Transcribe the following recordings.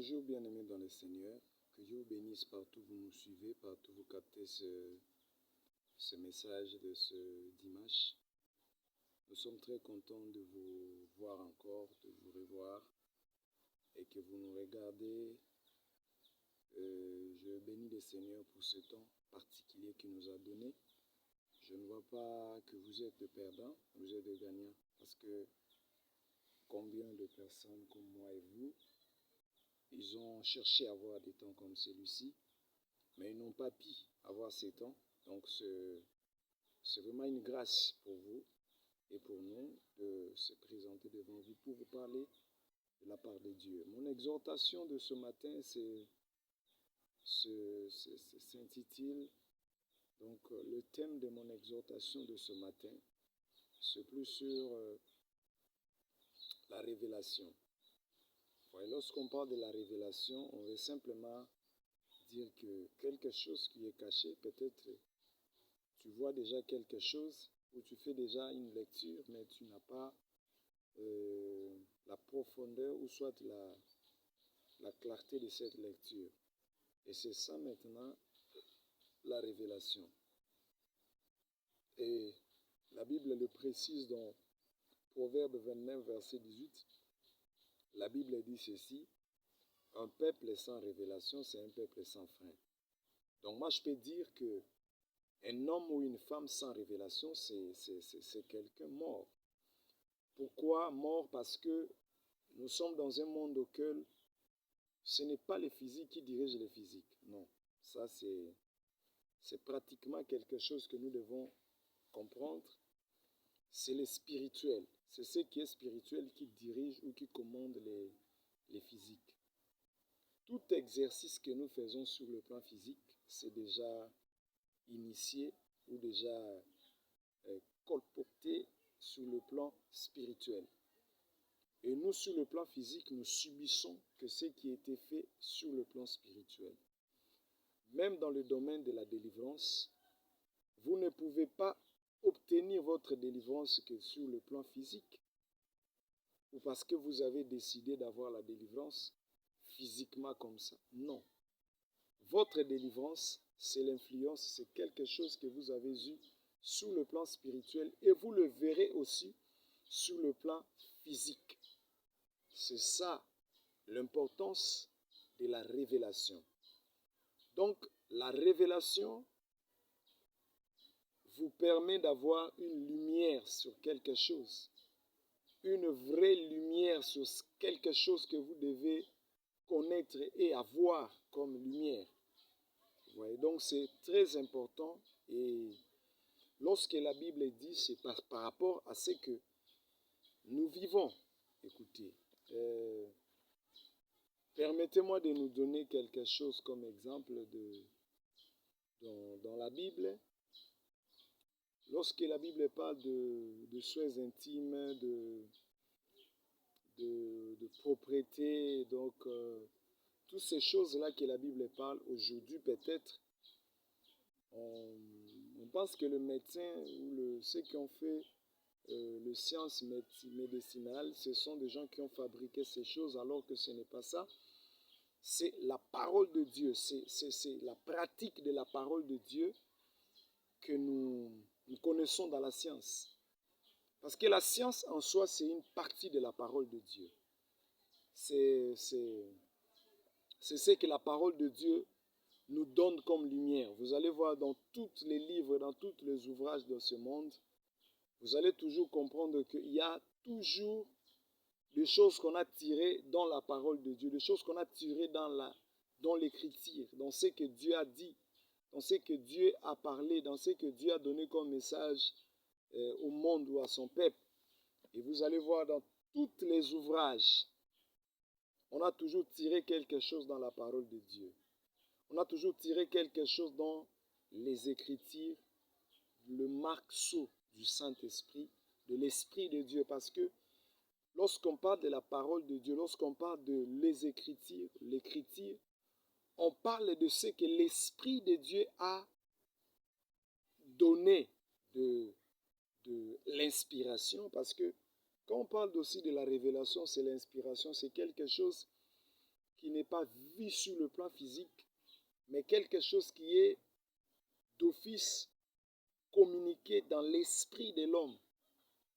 Bonjour bien-aimés dans le Seigneur, que Dieu vous bénisse partout où vous nous suivez, partout où vous captez ce message de ce dimanche. Nous sommes très contents de vous voir encore, de vous revoir et que vous nous regardez. Je bénis le Seigneur pour ce temps particulier qu'il nous a donné. Je ne vois pas que vous êtes des perdants, vous êtes des gagnants, parce que combien de personnes comme moi et vous, ils ont cherché à avoir des temps comme celui-ci, mais ils n'ont pas pu avoir ces temps. Donc c'est vraiment une grâce pour vous et pour nous de se présenter devant vous pour vous parler de la part de Dieu. Mon exhortation de ce matin s'intitule, donc le thème de mon exhortation de ce matin, c'est plus sur la révélation. Ouais, lorsqu'on parle de la révélation, on veut simplement dire que quelque chose qui est caché, peut-être tu vois déjà quelque chose ou tu fais déjà une lecture, mais tu n'as pas la profondeur ou soit la clarté de cette lecture. Et c'est ça maintenant la révélation. Et la Bible le précise dans Proverbe 29, verset 18. La Bible dit ceci: un peuple sans révélation, c'est un peuple sans frein. Donc moi je peux dire que un homme ou une femme sans révélation, c'est quelqu'un mort. Pourquoi mort? Parce que nous sommes dans un monde auquel ce n'est pas le physique qui dirige le physique. Non, ça c'est pratiquement quelque chose que nous devons comprendre. C'est le spirituel. C'est ce qui est spirituel qui dirige ou qui commande les physiques. Tout exercice que nous faisons sur le plan physique, c'est déjà initié ou déjà colporté sur le plan spirituel. Et nous, sur le plan physique, nous subissons que ce qui a été fait sur le plan spirituel. Même dans le domaine de la délivrance, vous ne pouvez pas obtenir votre délivrance que sur le plan physique, ou parce que vous avez décidé d'avoir la délivrance physiquement comme ça. Non. Votre délivrance, c'est l'influence, c'est quelque chose que vous avez eu sur le plan spirituel et vous le verrez aussi sur le plan physique. C'est ça l'importance de la révélation. Donc, la révélation vous permet d'avoir une lumière sur quelque chose, une vraie lumière sur quelque chose que vous devez connaître et avoir comme lumière. Vous voyez, donc c'est très important, et lorsque la Bible dit, c'est par rapport à ce que nous vivons. Écoutez, permettez-moi de nous donner quelque chose comme exemple dans la Bible. Lorsque la Bible parle de choses intimes, de propriété, donc toutes ces choses-là que la Bible parle aujourd'hui, peut-être, on pense que le médecin ou ceux qui ont fait les sciences médicinales, ce sont des gens qui ont fabriqué ces choses, alors que ce n'est pas ça. C'est la parole de Dieu, c'est la pratique de la parole de Dieu que nous connaissons dans la science. Parce que la science en soi, c'est une partie de la parole de Dieu. C'est ce que la parole de Dieu nous donne comme lumière. Vous allez voir dans tous les livres, dans tous les ouvrages de ce monde, vous allez toujours comprendre qu'il y a toujours des choses qu'on a tirées dans la parole de Dieu, des choses qu'on a tirées dans l'écriture, dans ce que Dieu a dit, dans ce que Dieu a parlé, dans ce que Dieu a donné comme message au monde ou à son peuple. Et vous allez voir dans tous les ouvrages, on a toujours tiré quelque chose dans la parole de Dieu. On a toujours tiré quelque chose dans les Écritures, le marceau du Saint-Esprit, de l'Esprit de Dieu. Parce que lorsqu'on parle de la parole de Dieu, lorsqu'on parle de les Écritures, l'Écriture, on parle de ce que l'Esprit de Dieu a donné de l'inspiration. Parce que quand on parle aussi de la révélation, c'est l'inspiration, c'est quelque chose qui n'est pas vu sur le plan physique, mais quelque chose qui est d'office communiqué dans l'esprit de l'homme.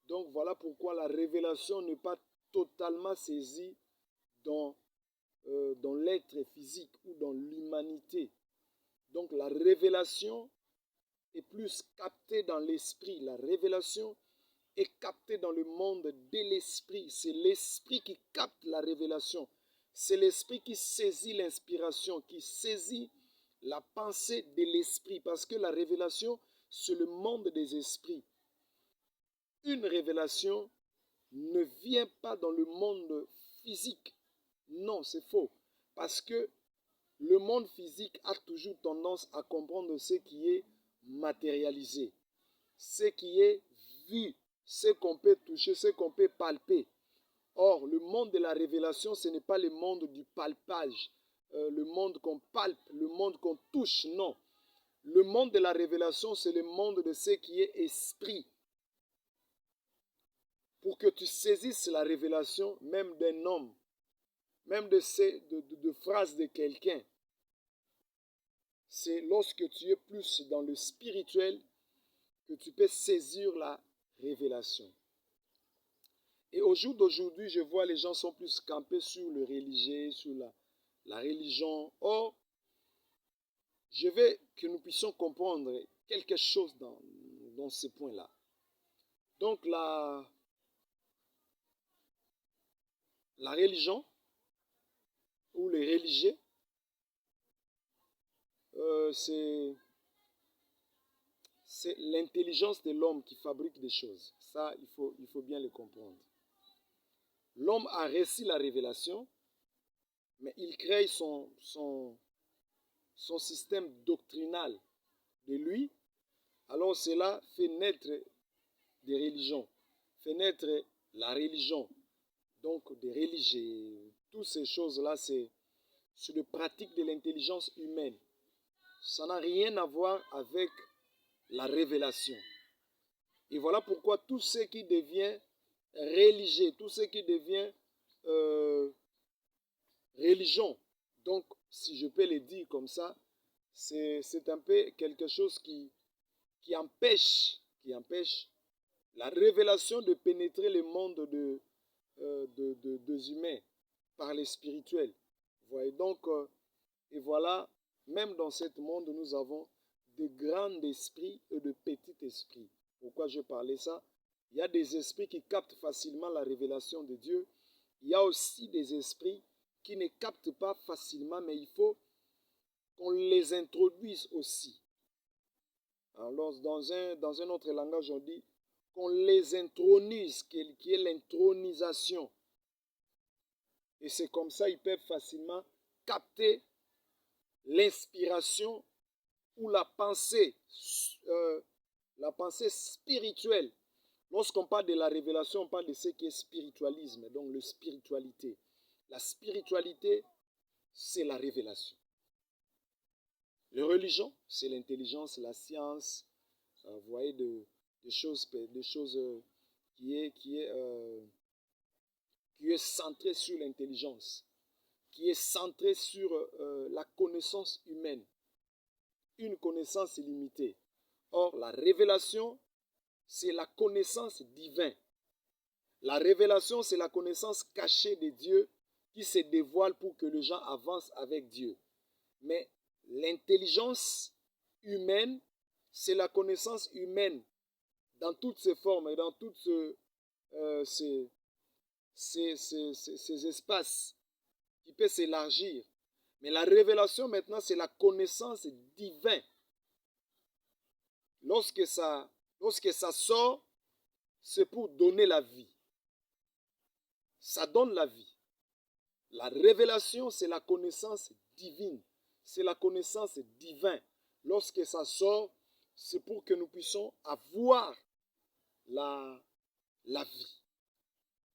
Donc voilà pourquoi la révélation n'est pas totalement saisie dans l'être physique ou dans l'humanité. Donc la révélation est plus captée dans l'esprit. La révélation est captée dans le monde de l'esprit. C'est l'esprit qui capte la révélation. C'est l'esprit qui saisit l'inspiration, qui saisit la pensée de l'esprit. Parce que la révélation, c'est le monde des esprits. Une révélation ne vient pas dans le monde physique. Non, c'est faux. Parce que le monde physique a toujours tendance à comprendre ce qui est matérialisé, ce qui est vu, ce qu'on peut toucher, ce qu'on peut palper. Or, le monde de la révélation, ce n'est pas le monde du palpage, le monde qu'on palpe, le monde qu'on touche, non. Le monde de la révélation, c'est le monde de ce qui est esprit. Pour que tu saisisses la révélation, même d'un homme, même de phrases de quelqu'un, c'est lorsque tu es plus dans le spirituel que tu peux saisir la révélation. Et au jour d'aujourd'hui, je vois les gens sont plus campés sur le religieux, sur la religion. Or, je veux que nous puissions comprendre quelque chose dans ce point-là. Donc, la religion ou les religieux, c'est l'intelligence de l'homme qui fabrique des choses. Ça, il faut bien le comprendre. L'homme a reçu la révélation, mais il crée son système doctrinal de lui. Alors cela fait naître des religions, fait naître la religion, donc des religieux. Toutes ces choses-là, c'est des pratiques de l'intelligence humaine. Ça n'a rien à voir avec la révélation. Et voilà pourquoi tout ce qui devient religieux, tout ce qui devient religion, donc si je peux le dire comme ça, c'est un peu quelque chose qui empêche la révélation de pénétrer le monde des humains par les spirituels. Vous voyez donc, et voilà, même dans ce monde, nous avons de grands esprits et de petits esprits. Pourquoi je parlais ça? Il y a des esprits qui captent facilement la révélation de Dieu. Il y a aussi des esprits qui ne captent pas facilement, mais il faut qu'on les introduise aussi. Alors, dans un autre langage, on dit qu'on les intronise, qu'il y ait l'intronisation. Et c'est comme ça qu'ils peuvent facilement capter l'inspiration ou la pensée spirituelle. Lorsqu'on parle de la révélation, on parle de ce qui est spiritualisme, donc la spiritualité. La spiritualité, c'est la révélation. La religion, c'est l'intelligence, la science, vous voyez, des choses qui est centrée sur l'intelligence, qui est centrée sur la connaissance humaine, une connaissance illimitée. Or, la révélation, c'est la connaissance divine. La révélation, c'est la connaissance cachée de Dieu qui se dévoile pour que les gens avancent avec Dieu. Mais l'intelligence humaine, c'est la connaissance humaine dans toutes ses formes et dans toutes ces espaces qui peut s'élargir. Mais la révélation maintenant, c'est la connaissance divine. Lorsque ça sort, c'est pour donner la vie. Ça donne la vie. La révélation, c'est la connaissance divine. C'est la connaissance divine. Lorsque ça sort, c'est pour que nous puissions avoir la vie.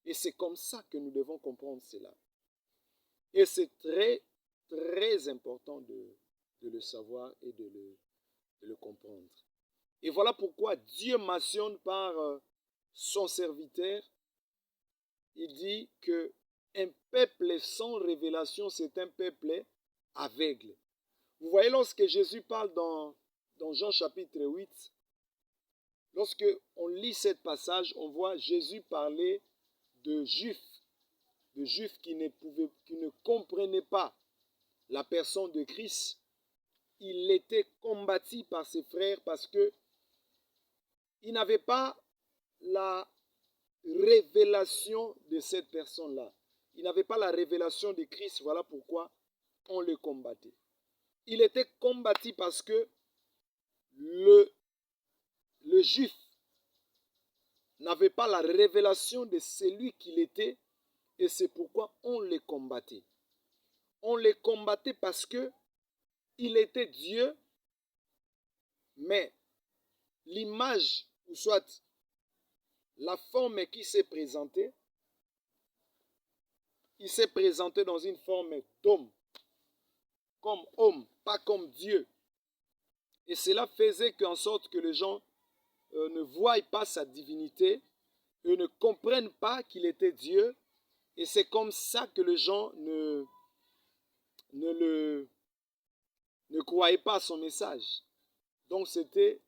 Et c'est comme ça que nous devons comprendre cela. Et c'est très, très important de le savoir et de le comprendre. Et voilà pourquoi Dieu mentionne par son serviteur, il dit que un peuple sans révélation, c'est un peuple aveugle. Vous voyez, lorsque Jésus parle dans Jean chapitre 8, lorsque on lit ce passage, on voit Jésus parler de juifs qui ne comprenaient pas la personne de Christ. Il était combattu par ses frères parce que il n'avait pas la révélation de cette personne-là. Il n'avait pas la révélation de Christ. Voilà pourquoi on le combattait. Il était combattu parce que le juif n'avait pas la révélation de celui qu'il était, et c'est pourquoi on le combattait. On le combattait parce que il était Dieu, mais l'image, ou soit la forme qui s'est présentée, il s'est présenté dans une forme d'homme, comme homme, pas comme Dieu. Et cela faisait qu'en sorte que les gens ne voient pas sa divinité, et ne comprennent pas qu'il était Dieu, et c'est comme ça que les gens ne croyaient pas à son message. Donc c'était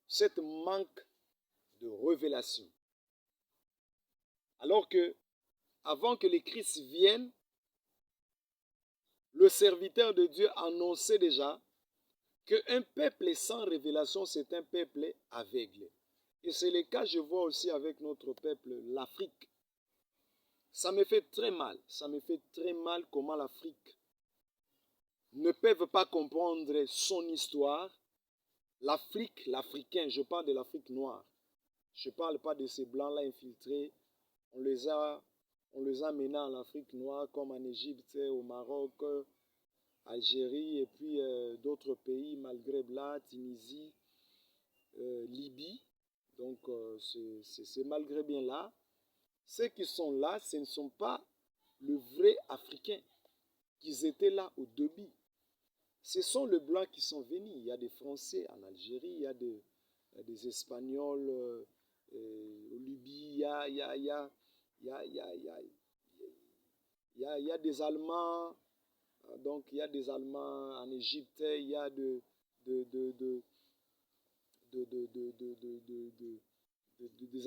cette manque de révélation. Alors que, avant que le Christ vienne, le serviteur de Dieu annonçait déjà qu'un peuple sans révélation, c'est un peuple aveugle. Et c'est le cas, je vois aussi avec notre peuple, l'Afrique. Ça me fait très mal. Ça me fait très mal comment l'Afrique ne peut pas comprendre son histoire. L'Afrique, l'Africain, je parle de l'Afrique noire. Je ne parle pas de ces blancs-là infiltrés. On les a menés en Afrique noire, comme en Égypte, au Maroc, Algérie, et puis d'autres pays, Maghreb là, Tunisie, Libye. Donc, c'est malgré bien là. Ceux qui sont là, ce ne sont pas le vrai Africain qui étaient là au début. Ce sont les Blancs qui sont venus. Il y a des Français en Algérie, il y a des Espagnols au Libye, il y a des Allemands, donc il y a des Allemands en Égypte, il y a des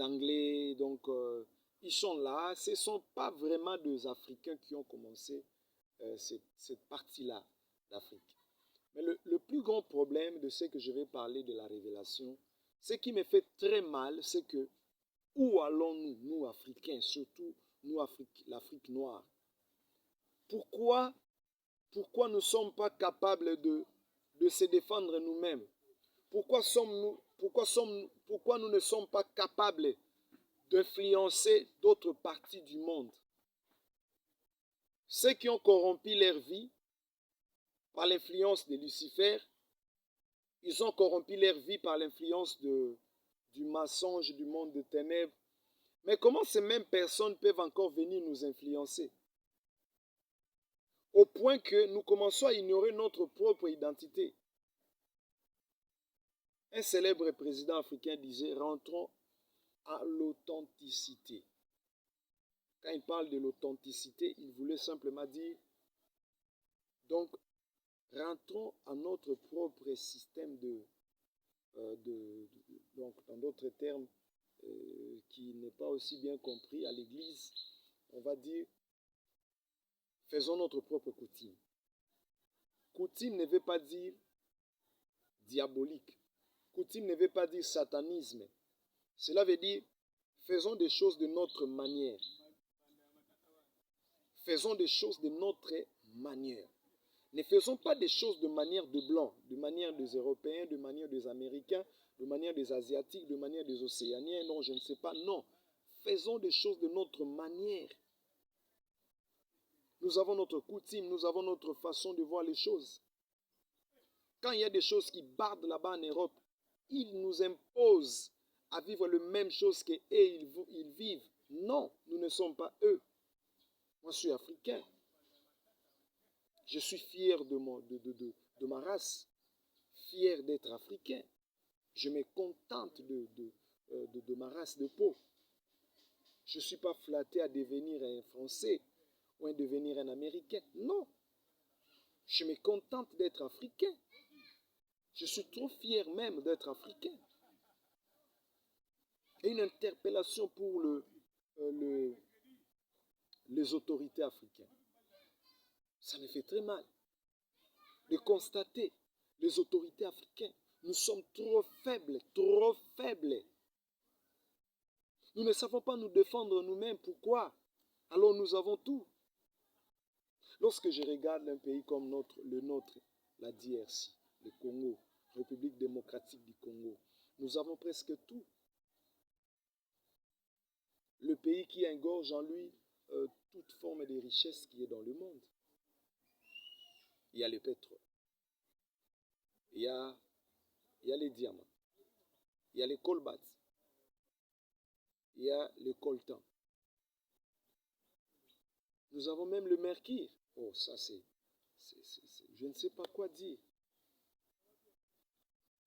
Anglais, donc ils sont là. Ce ne sont pas vraiment des Africains qui ont commencé cette partie-là d'Afrique. Mais le plus grand problème de ce que je vais parler de la révélation, ce qui me fait très mal, c'est que où allons-nous, nous Africains, surtout nous l'Afrique noire? Pourquoi nous ne sommes pas capables de se défendre nous-mêmes? Pourquoi nous ne sommes pas capables d'influencer d'autres parties du monde? Ceux qui ont corrompu leur vie par l'influence de Lucifer, ils ont corrompu leur vie par l'influence du mensonge, du monde de ténèbres. Mais comment ces mêmes personnes peuvent encore venir nous influencer? Au point que nous commençons à ignorer notre propre identité. Un célèbre président africain disait, rentrons à l'authenticité. Quand il parle de l'authenticité, il voulait simplement dire, donc, rentrons à notre propre système donc, dans d'autres termes, qui n'est pas aussi bien compris à l'Église, on va dire, faisons notre propre coutume. Coutume ne veut pas dire diabolique. Coutume ne veut pas dire satanisme. Cela veut dire, faisons des choses de notre manière. Faisons des choses de notre manière. Ne faisons pas des choses de manière de blancs, de manière des Européens, de manière des Américains, de manière des Asiatiques, de manière des Océaniens. Non, je ne sais pas. Non. Faisons des choses de notre manière. Nous avons notre coutume, nous avons notre façon de voir les choses. Quand il y a des choses qui bardent là-bas en Europe, ils nous imposent à vivre les mêmes choses qu'eux, ils vivent. Non, nous ne sommes pas eux. Moi, je suis africain. Je suis fier de ma race, fier d'être africain. Je me contente de ma race de peau. Je ne suis pas flatté à devenir un Français. ou devenir un Américain. Non. Je me contente d'être africain. Je suis trop fier même d'être africain. Et une interpellation pour les autorités africaines. Ça me fait très mal de constater les autorités africaines. Nous sommes trop faibles, trop faibles. Nous ne savons pas nous défendre nous-mêmes. Pourquoi? Alors nous avons tout. Lorsque je regarde un pays comme le nôtre, la DRC, le Congo, République démocratique du Congo, nous avons presque tout. Le pays qui engorge en lui toute forme de richesse qui est dans le monde. Il y a le pétrole, il y a les diamants, il y a les colbats, il y a le coltan. Nous avons même le mercure. Oh, ça je ne sais pas quoi dire.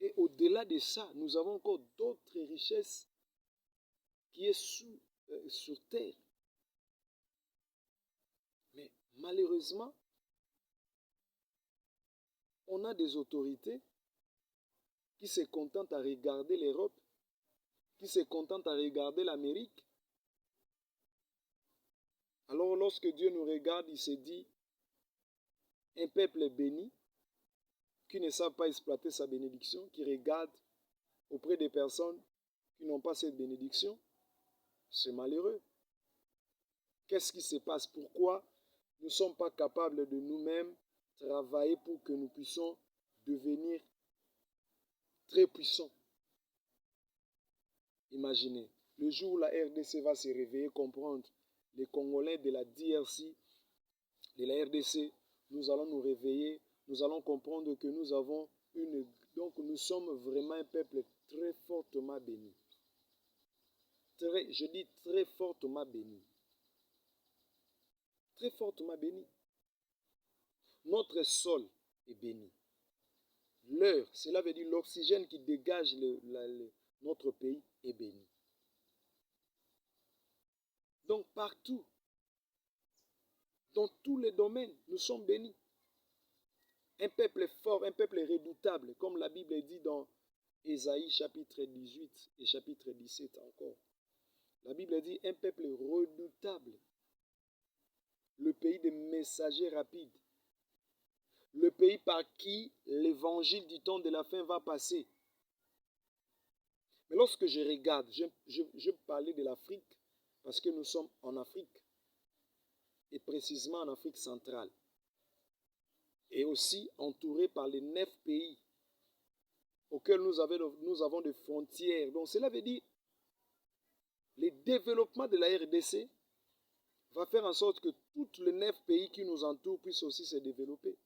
Et au-delà de ça, nous avons encore d'autres richesses qui sont sur terre. Mais malheureusement, on a des autorités qui se contentent à regarder l'Europe, qui se contentent à regarder l'Amérique. Alors lorsque Dieu nous regarde, il se dit, un peuple béni, qui ne savent pas exploiter sa bénédiction, qui regarde auprès des personnes qui n'ont pas cette bénédiction, c'est malheureux. Qu'est-ce qui se passe? Pourquoi nous ne sommes pas capables de nous-mêmes travailler pour que nous puissions devenir très puissants? Imaginez, le jour où la RDC va se réveiller, comprendre, les Congolais de la DRC, de la RDC, nous allons nous réveiller, nous allons comprendre que nous avons donc nous sommes vraiment un peuple très fortement béni. Je dis très fortement béni. Très fortement béni. Notre sol est béni. L'air, cela veut dire l'oxygène qui dégage notre pays est béni. Donc partout, dans tous les domaines, nous sommes bénis. Un peuple fort, un peuple redoutable, comme la Bible dit dans Ésaïe chapitre 18 et chapitre 17 encore. La Bible dit un peuple redoutable, le pays des messagers rapides, le pays par qui l'évangile du temps de la fin va passer. Mais lorsque je regarde, je parlais de l'Afrique parce que nous sommes en Afrique et précisément en Afrique centrale et aussi entourés par les 9 pays auxquels nous avons des frontières. Donc cela veut dire le développement de la RDC va faire en sorte que tous les 9 pays qui nous entourent puissent aussi se développer.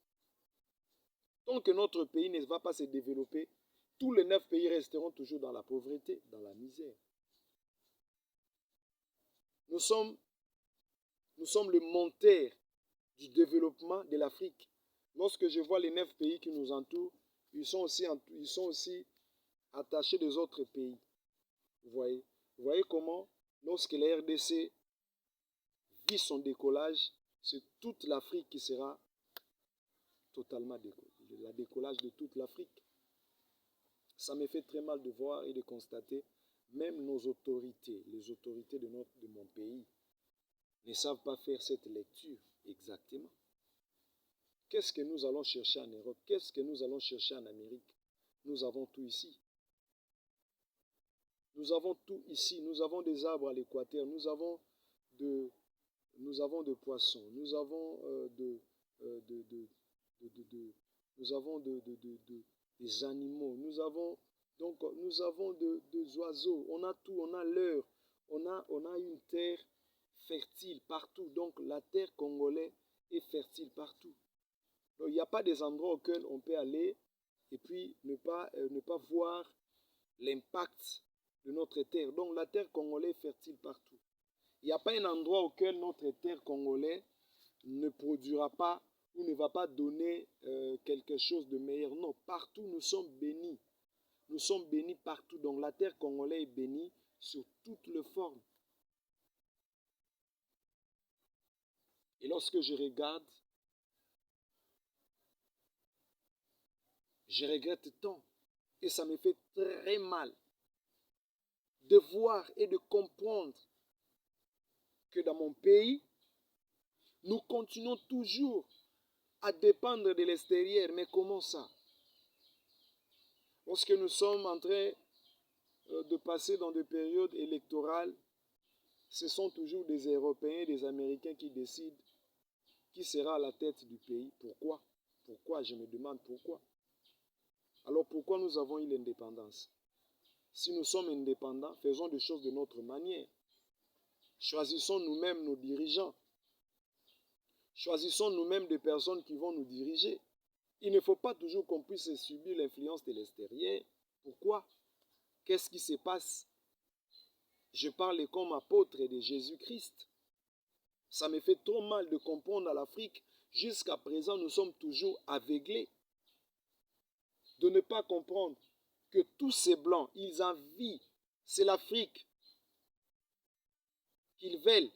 Tant que notre pays ne va pas se développer, tous les 9 pays resteront toujours dans la pauvreté, dans la misère. Nous sommes le moteur du développement de l'Afrique. Lorsque je vois les 9 pays qui nous entourent, ils sont aussi attachés des autres pays. Vous voyez comment, lorsque la RDC vit son décollage, c'est toute l'Afrique qui sera totalement décollée. Le décollage de toute l'Afrique. Ça me fait très mal de voir et de constater, même nos autorités, les autorités de mon pays, ne savent pas faire cette lecture exactement. Qu'est-ce que nous allons chercher en Europe? Qu'est-ce que nous allons chercher en Amérique? Nous avons tout ici. Nous avons tout ici. Nous avons des arbres à l'équateur. Nous avons de poissons. Nous avons des animaux. Nous avons des oiseaux. On a tout. On a l'heure. On a une terre fertile partout. Donc la terre congolaise est fertile partout. Donc, il n'y a pas des endroits auxquels on peut aller et puis ne pas voir l'impact de notre terre. Donc la terre congolaise est fertile partout. Il n'y a pas un endroit auquel notre terre congolaise ne produira pas ou ne va pas donner quelque chose de meilleur. Non, partout nous sommes bénis. Nous sommes bénis partout. Donc la terre congolaise est bénie sur toutes les formes. Et lorsque je regarde, je regrette tant. Et ça me fait très mal de voir et de comprendre que dans mon pays, nous continuons toujours à dépendre de l'extérieur. Mais comment ça? Lorsque nous sommes en train de passer dans des périodes électorales, ce sont toujours des Européens, des Américains qui décident qui sera à la tête du pays. Pourquoi? Pourquoi? Je me demande pourquoi. Alors pourquoi nous avons eu l'indépendance? Si nous sommes indépendants, faisons des choses de notre manière. Choisissons nous-mêmes nos dirigeants. Choisissons nous-mêmes des personnes qui vont nous diriger. Il ne faut pas toujours qu'on puisse subir l'influence de l'extérieur. Pourquoi? Qu'est-ce qui se passe? Je parle comme apôtre de Jésus-Christ. Ça me fait trop mal de comprendre à l'Afrique. Jusqu'à présent, nous sommes toujours aveuglés. De ne pas comprendre que tous ces blancs, ils envient. C'est l'Afrique qu'ils veulent.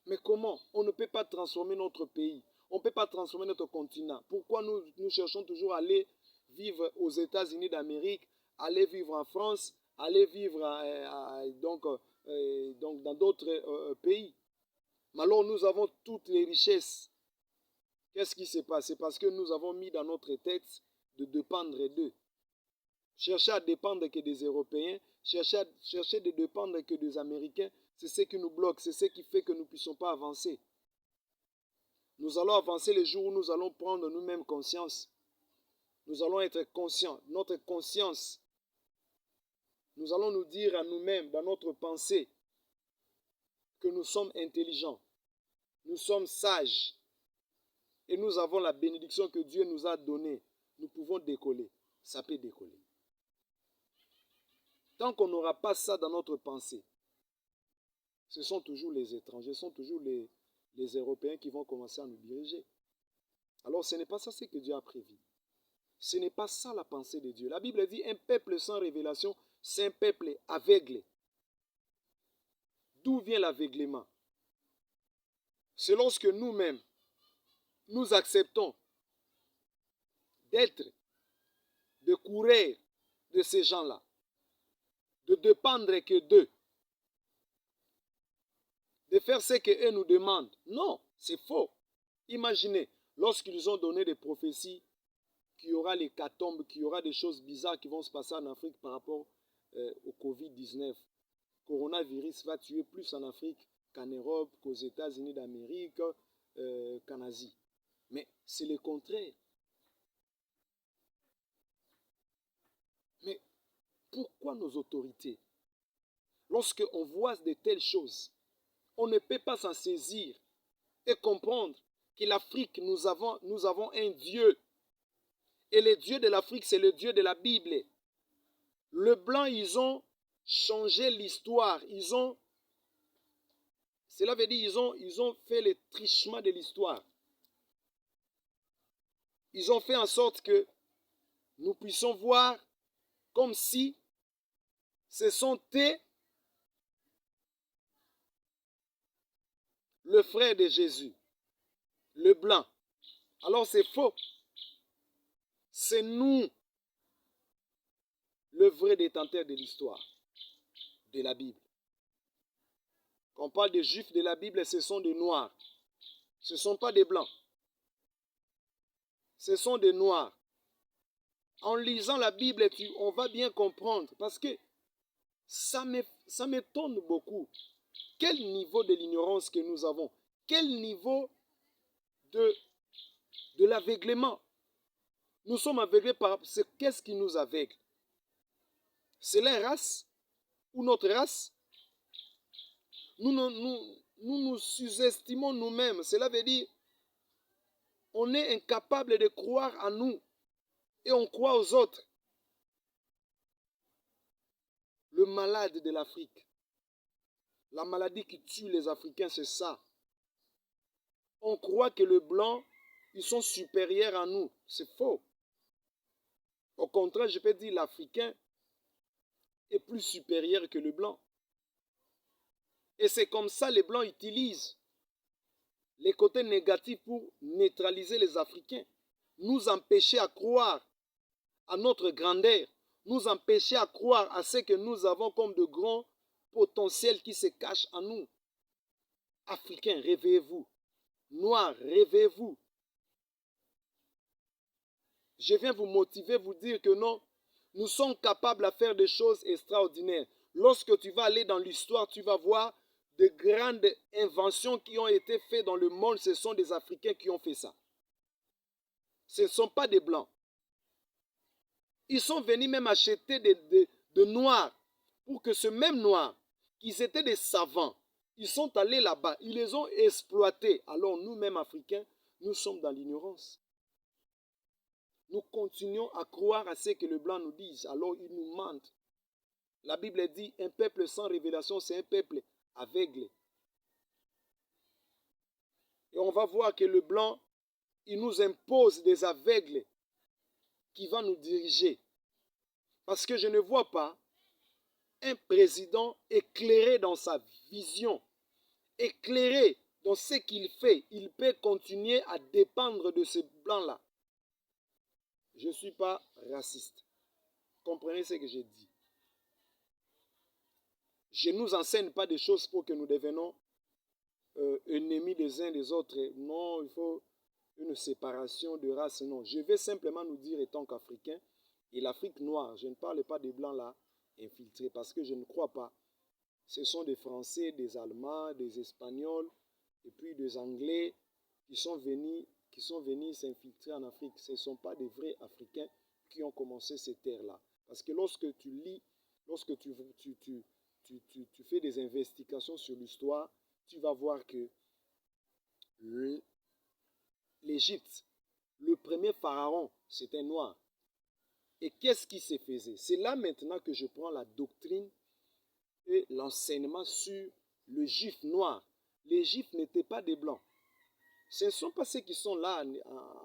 Mais comment? On ne peut pas transformer notre pays. On ne peut pas transformer notre continent. Pourquoi nous cherchons toujours à aller vivre aux États-Unis d'Amérique, aller vivre en France, aller vivre donc dans d'autres pays? Mais alors nous avons toutes les richesses. Qu'est-ce qui se passe? C'est parce que nous avons mis dans notre tête de dépendre d'eux. Chercher à dépendre que des Européens, chercher de dépendre que des Américains, c'est ce qui nous bloque, c'est ce qui fait que nous ne puissions pas avancer. Nous allons avancer les jours où nous allons prendre nous-mêmes conscience. Nous allons être conscients, notre conscience. Nous allons nous dire à nous-mêmes, dans notre pensée, que nous sommes intelligents, nous sommes sages, et nous avons la bénédiction que Dieu nous a donnée. Nous pouvons décoller. Ça peut décoller. Tant qu'on n'aura pas ça dans notre pensée, ce sont toujours les étrangers, ce sont toujours les Européens qui vont commencer à nous diriger. Alors ce n'est pas ça ce que Dieu a prévu. Ce n'est pas ça la pensée de Dieu. La Bible dit un peuple sans révélation, c'est un peuple aveugle. D'où vient l'aveuglement? C'est lorsque nous-mêmes, nous acceptons d'être, de courir de ces gens-là, de dépendre que d'eux, de faire ce qu'eux nous demandent. Non, c'est faux. Imaginez, lorsqu'ils ont donné des prophéties, qu'il y aura l'hécatombe, qu'il y aura des choses bizarres qui vont se passer en Afrique par rapport au Covid-19. Coronavirus va tuer plus en Afrique qu'en Europe, qu'aux États-Unis d'Amérique, qu'en Asie. Mais c'est le contraire. Mais pourquoi nos autorités, lorsqu'on voit de telles choses, on ne peut pas s'en saisir et comprendre que l'Afrique, nous avons un Dieu. Et le Dieu de l'Afrique, c'est le Dieu de la Bible. Le blanc, ils ont changé l'histoire. Cela veut dire ils ont fait le trichement de l'histoire. Ils ont fait en sorte que nous puissions voir comme si ce sont le frère de Jésus, le blanc. Alors c'est faux. C'est nous, le vrai détenteur de l'histoire, de la Bible. Quand on parle des juifs de la Bible, ce sont des noirs. Ce ne sont pas des blancs. Ce sont des noirs. En lisant la Bible, on va bien comprendre. Parce que ça m'étonne beaucoup. Quel niveau de l'ignorance que nous avons. Quel niveau de l'aveuglement. Nous sommes aveuglés par... Qu'est-ce qui nous aveugle? C'est la race ou notre race? Nous nous sous-estimons nous-mêmes. Cela veut dire on est incapable de croire en nous et on croit aux autres. Le malade de l'Afrique, la maladie qui tue les Africains, c'est ça. On croit que les Blancs, ils sont supérieurs à nous. C'est faux. Au contraire, je peux dire l'Africain est plus supérieur que le Blanc. Et c'est comme ça les Blancs utilisent les côtés négatifs pour neutraliser les Africains, nous empêcher à croire à notre grandeur, nous empêcher à croire à ce que nous avons comme de grands potentiels qui se cachent en nous. Africains, réveillez-vous. Noirs, réveillez-vous. Je viens vous motiver, vous dire que non, nous sommes capables à faire des choses extraordinaires. Lorsque tu vas aller dans l'histoire, tu vas voir de grandes inventions qui ont été faites dans le monde. Ce sont des Africains qui ont fait ça. Ce ne sont pas des Blancs. Ils sont venus même acheter de Noirs pour que ce même Noir, qui étaient des savants, ils sont allés là-bas, ils les ont exploités. Alors nous-mêmes Africains, nous sommes dans l'ignorance. Nous continuons à croire à ce que les Blancs nous disent. Alors ils nous mentent. La Bible dit, un peuple sans révélation, c'est un peuple aveugle. Et on va voir que le Blanc, il nous impose des aveugles qui vont nous diriger. Parce que je ne vois pas un président éclairé dans sa vision, éclairé dans ce qu'il fait. Il peut continuer à dépendre de ces Blancs-là. Je ne suis pas raciste. Comprenez ce que je dis. Je ne nous enseigne pas des choses pour que nous devenions ennemis des uns des autres. Non, il faut une séparation de race. Non, je vais simplement nous dire, étant qu'Africains, et l'Afrique noire, je ne parle pas des Blancs là, infiltrés, parce que je ne crois pas. Ce sont des Français, des Allemands, des Espagnols, et puis des Anglais qui sont venus s'infiltrer en Afrique. Ce ne sont pas des vrais Africains qui ont commencé ces terres-là. Parce que lorsque tu lis, lorsque tu fais des investigations sur l'histoire, tu vas voir que l'Égypte, le premier pharaon, c'était noir. Et qu'est-ce qui se faisait? C'est là maintenant que je prends la doctrine et l'enseignement sur le juif noir. Les juifs n'étaient pas des blancs. Ce ne sont pas ceux qui sont là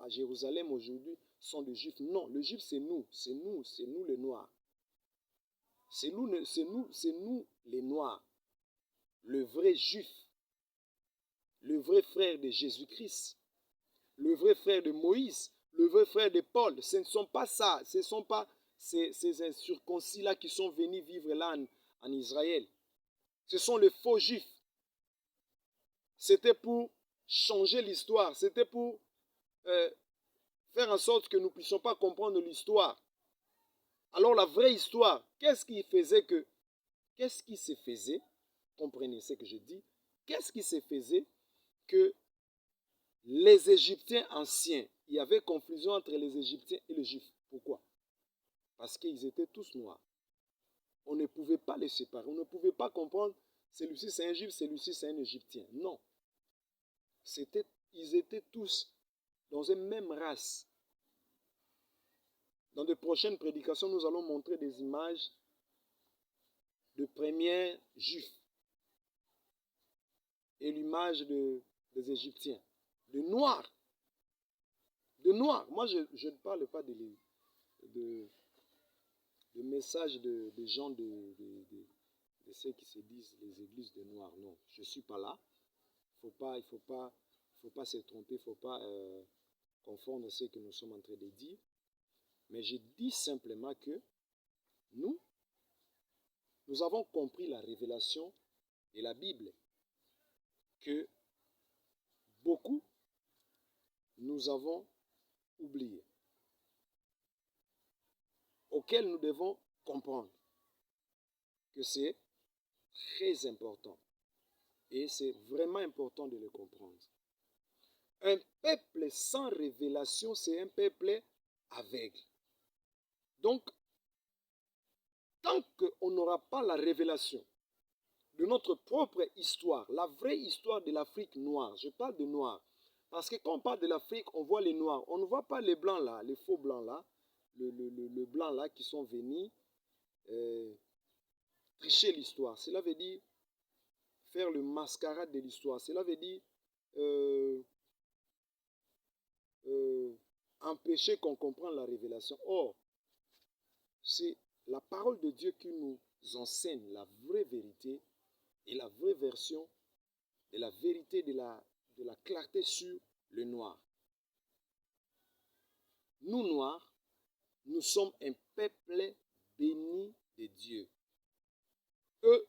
à Jérusalem aujourd'hui, sont des juifs. Non, le juif c'est nous les noirs. C'est nous les noirs. Le vrai juif, le vrai frère de Jésus-Christ, le vrai frère de Moïse, le vrai frère de Paul. Ce ne sont pas ça, ce ne sont pas ces incirconcis-là qui sont venus vivre là en Israël. Ce sont les faux juifs. C'était pour changer l'histoire, c'était pour faire en sorte que nous ne puissions pas comprendre l'histoire. Alors la vraie histoire, qu'est-ce qui se faisait, comprenez ce que je dis, qu'est-ce qui se faisait que les Égyptiens anciens, il y avait confusion entre les Égyptiens et les Juifs. Pourquoi? Parce qu'ils étaient tous noirs. On ne pouvait pas les séparer, on ne pouvait pas comprendre celui-ci c'est un Juif, celui-ci c'est un Égyptien. Non. Ils étaient tous dans une même race. Dans de prochaines prédications, nous allons montrer des images de premiers Juifs et l'image des Égyptiens, de Noirs. De Noirs. Moi, je ne parle pas de messages de gens de ceux qui se disent les églises de Noirs. Non, je ne suis pas là. Il ne faut pas se tromper, il ne faut pas confondre ce que nous sommes en train de dire. Mais je dis simplement que nous avons compris la révélation de la Bible, que beaucoup nous avons oublié, auquel nous devons comprendre que c'est très important. Et c'est vraiment important de le comprendre. Un peuple sans révélation, c'est un peuple aveugle. Donc, tant qu'on n'aura pas la révélation de notre propre histoire, la vraie histoire de l'Afrique noire, je parle de noirs, parce que quand on parle de l'Afrique, on voit les noirs, on ne voit pas les blancs là, les faux blancs là, le blanc là qui sont venus tricher l'histoire. Cela veut dire faire le mascarade de l'histoire. Cela veut dire empêcher qu'on comprenne la révélation. Or, c'est la parole de Dieu qui nous enseigne la vraie vérité et la vraie version de la vérité de de la clarté sur le noir. Nous, Noirs, nous sommes un peuple béni de Dieu. Eux,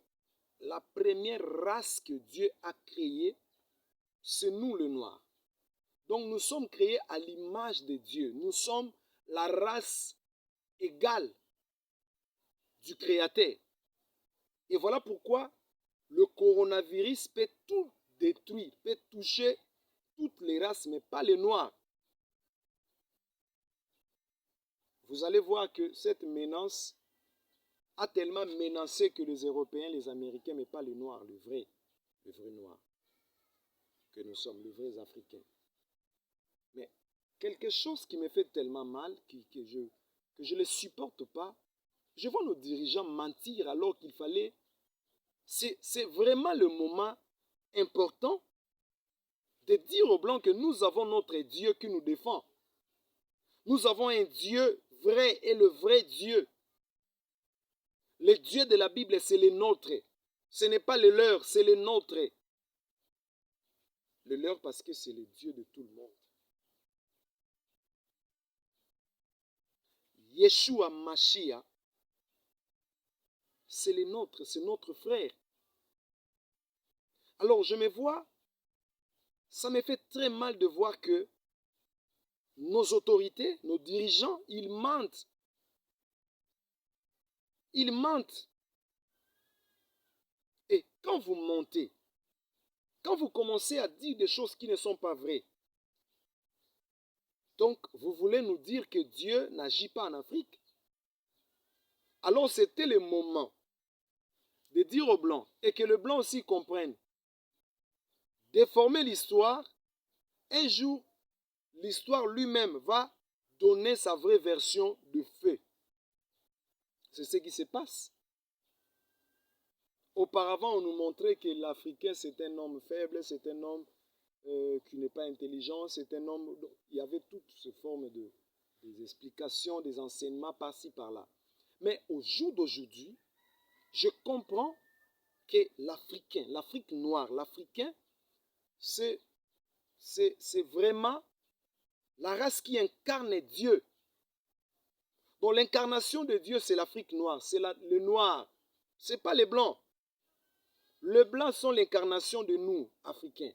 la première race que Dieu a créée, c'est nous, le Noir. Donc nous sommes créés à l'image de Dieu. Nous sommes la race égale du Créateur. Et voilà pourquoi le coronavirus peut tout détruire, peut toucher toutes les races, mais pas les Noirs. Vous allez voir que cette menace a tellement menacé que les Européens, les Américains, mais pas les Noirs, le vrai Noir que nous sommes, les vrais Africains. Mais quelque chose qui me fait tellement mal, que je ne le supporte pas, je vois nos dirigeants mentir alors qu'il fallait... C'est vraiment le moment important de dire aux Blancs que nous avons notre Dieu qui nous défend. Nous avons un Dieu vrai et le vrai Dieu. Le Dieu de la Bible, c'est le nôtre. Ce n'est pas le leur, c'est le nôtre. Le leur parce que c'est le Dieu de tout le monde. Yeshua Mashiach, c'est le nôtre, c'est notre frère. Alors je me vois, ça me fait très mal de voir que nos autorités, nos dirigeants, ils mentent. Ils mentent. Et quand vous mentez, quand vous commencez à dire des choses qui ne sont pas vraies, donc vous voulez nous dire que Dieu n'agit pas en Afrique? Alors c'était le moment de dire aux Blancs, et que les Blancs aussi comprennent, déformer l'histoire. Un jour, l'histoire lui-même va donner sa vraie version de fait. C'est ce qui se passe. Auparavant, on nous montrait que l'Africain, c'est un homme faible, c'est un homme qui n'est pas intelligent, c'est un homme... Il y avait toutes ces formes des explications, des enseignements par-ci, par-là. Mais au jour d'aujourd'hui, je comprends que l'Africain, l'Afrique noire, l'Africain, c'est vraiment la race qui incarne Dieu. Donc l'incarnation de Dieu, c'est l'Afrique noire, c'est le noir. Ce n'est pas les blancs. Les blancs sont l'incarnation de nous, Africains.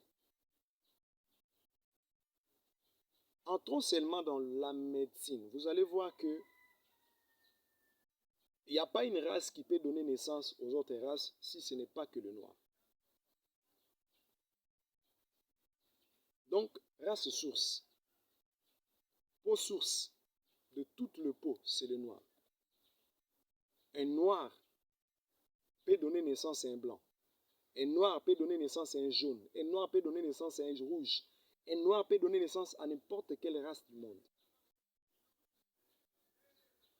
Entrons seulement dans la médecine. Vous allez voir que il n'y a pas une race qui peut donner naissance aux autres races si ce n'est pas que le noir. Donc, race source, peau source de toute le peau, c'est le noir. Un noir peut donner naissance à un blanc. Un noir peut donner naissance à un jaune. Un noir peut donner naissance à un rouge. Un noir peut donner naissance à n'importe quelle race du monde.